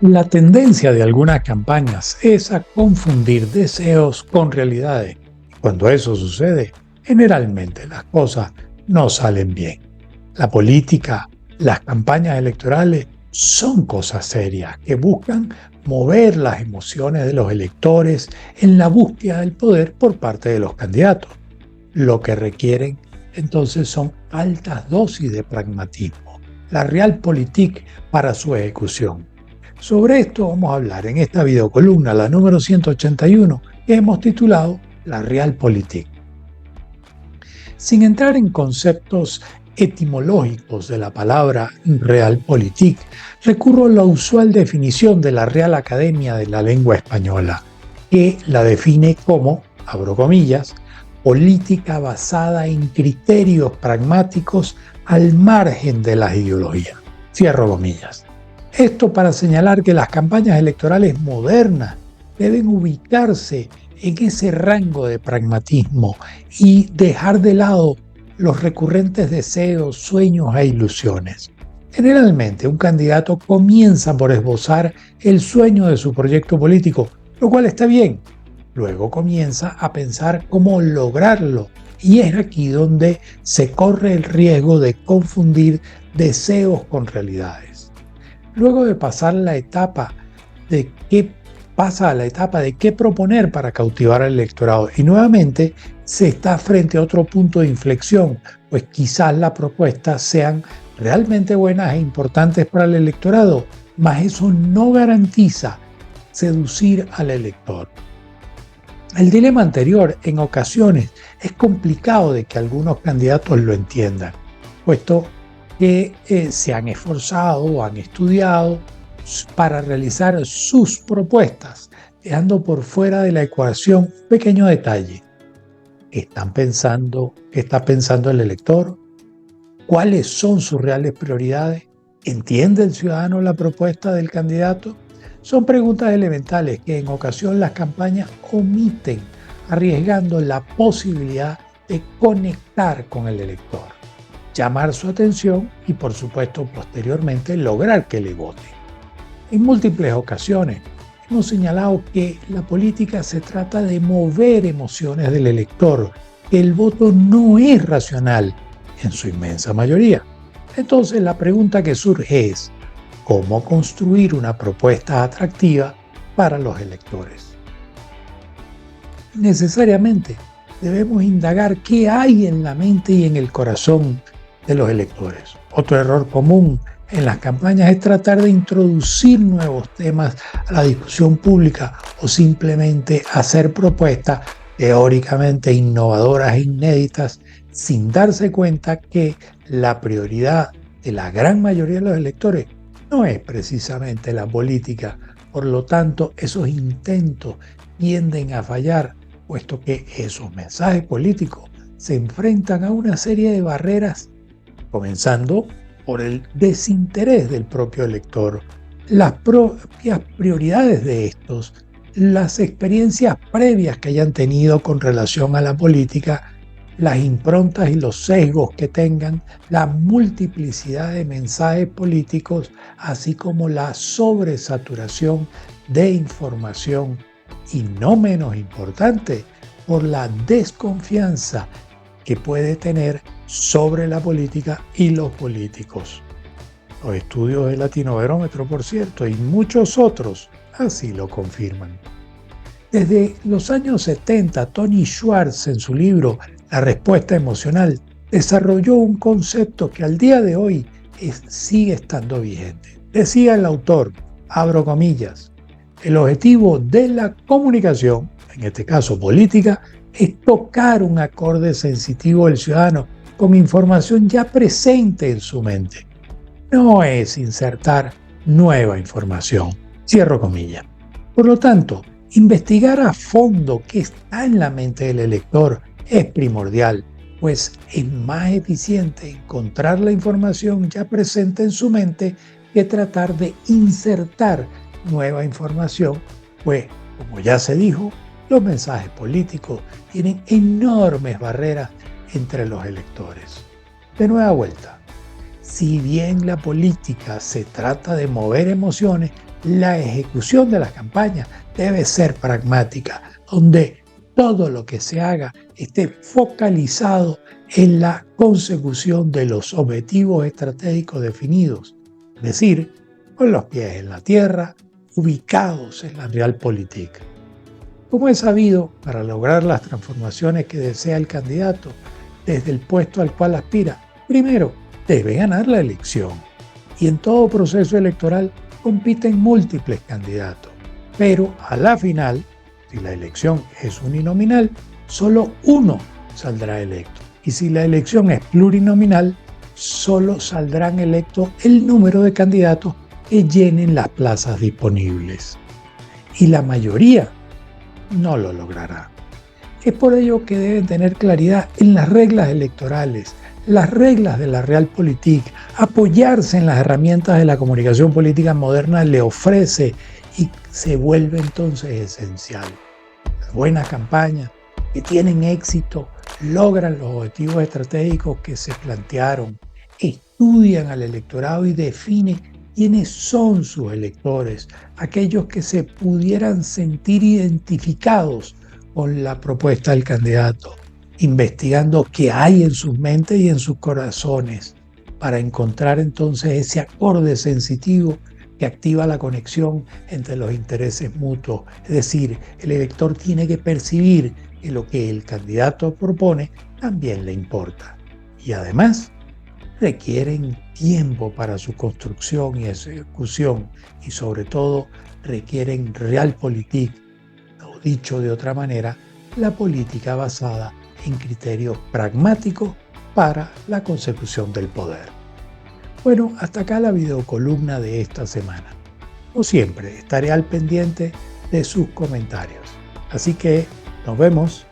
La tendencia de algunas campañas es a confundir deseos con realidades. Cuando eso sucede, generalmente las cosas no salen bien. La política, las campañas electorales son cosas serias que buscan mover las emociones de los electores en la búsqueda del poder por parte de los candidatos. Lo que requieren entonces son altas dosis de pragmatismo, la realpolitik para su ejecución. Sobre esto vamos a hablar en esta videocolumna, la número 181, que hemos titulado La Realpolitik. Sin entrar en conceptos etimológicos de la palabra realpolitik, recurro a la usual definición de la Real Academia de la Lengua Española, que la define como, abro comillas, política basada en criterios pragmáticos al margen de las ideologías, cierro comillas. Esto para señalar que las campañas electorales modernas deben ubicarse en ese rango de pragmatismo y dejar de lado los recurrentes deseos, sueños e ilusiones. Generalmente un candidato comienza por esbozar el sueño de su proyecto político, lo cual está bien. Luego comienza a pensar cómo lograrlo y es aquí donde se corre el riesgo de confundir deseos con realidades. Luego de pasar la etapa de pasa a la etapa de qué proponer para cautivar al electorado y nuevamente se está frente a otro punto de inflexión, pues quizás las propuestas sean realmente buenas e importantes para el electorado, mas eso no garantiza seducir al elector. El dilema anterior en ocasiones es complicado de que algunos candidatos lo entiendan, puesto que se han esforzado o han estudiado para realizar sus propuestas, dejando por fuera de la ecuación un pequeño detalle. ¿Qué está pensando el elector? ¿Cuáles son sus reales prioridades? ¿Entiende el ciudadano la propuesta del candidato? Son preguntas elementales que en ocasión las campañas omiten, arriesgando la posibilidad de conectar con el elector, llamar su atención y por supuesto posteriormente lograr que le vote. En múltiples ocasiones hemos señalado que la política se trata de mover emociones del elector, que el voto no es racional en su inmensa mayoría. Entonces la pregunta que surge es, ¿cómo construir una propuesta atractiva para los electores? Necesariamente debemos indagar qué hay en la mente y en el corazón de los electores. Otro error común en las campañas es tratar de introducir nuevos temas a la discusión pública o simplemente hacer propuestas teóricamente innovadoras e inéditas sin darse cuenta que la prioridad de la gran mayoría de los electores no es precisamente la política. Por lo tanto, esos intentos tienden a fallar, puesto que esos mensajes políticos se enfrentan a una serie de barreras, comenzando por el desinterés del propio elector, las propias prioridades de estos, las experiencias previas que hayan tenido con relación a la política, las improntas y los sesgos que tengan, la multiplicidad de mensajes políticos, así como la sobresaturación de información y, no menos importante, por la desconfianza que puede tener sobre la política y los políticos. Los estudios del Latinobarómetro, por cierto, y muchos otros así lo confirman. Desde los años 70, Tony Schwartz, en su libro La respuesta emocional, desarrolló un concepto que al día de hoy sigue estando vigente. Decía el autor, abro comillas, el objetivo de la comunicación, en este caso política, es tocar un acorde sensitivo del ciudadano con información ya presente en su mente. No es insertar nueva información. Cierro comillas. Por lo tanto, investigar a fondo qué está en la mente del elector es primordial, pues es más eficiente encontrar la información ya presente en su mente que tratar de insertar nueva información, pues, como ya se dijo, los mensajes políticos tienen enormes barreras entre los electores. De nueva vuelta, si bien la política se trata de mover emociones, La ejecución de las campañas debe ser pragmática, donde todo lo que se haga esté focalizado en la consecución de los objetivos estratégicos definidos, es decir, con los pies en la tierra, ubicados en la realpolitik. Como es sabido, para lograr las transformaciones que desea el candidato desde el puesto al cual aspira, primero debe ganar la elección. Y en todo proceso electoral compiten múltiples candidatos, pero a la final, si la elección es uninominal, solo uno saldrá electo. Y si la elección es plurinominal, solo saldrán electos el número de candidatos que llenen las plazas disponibles. Y la mayoría no lo logrará. Es por ello que deben tener claridad en las reglas electorales, las reglas de la realpolitik. Apoyarse en las herramientas de la comunicación política moderna le ofrece y se vuelve entonces esencial. Las buenas campañas que tienen éxito logran los objetivos estratégicos que se plantearon, estudian al electorado y definen quiénes son sus electores, aquellos que se pudieran sentir identificados con la propuesta del candidato, investigando qué hay en sus mentes y en sus corazones, para encontrar entonces ese acorde sensitivo que activa la conexión entre los intereses mutuos. Es decir, el elector tiene que percibir que lo que el candidato propone también le importa. Y además, requieren tiempo para su construcción y ejecución y sobre todo requieren realpolitik, o dicho de otra manera, la política basada en criterios pragmáticos para la consecución del poder. Bueno, hasta acá la videocolumna de esta semana. Como siempre, estaré al pendiente de sus comentarios. Así que nos vemos.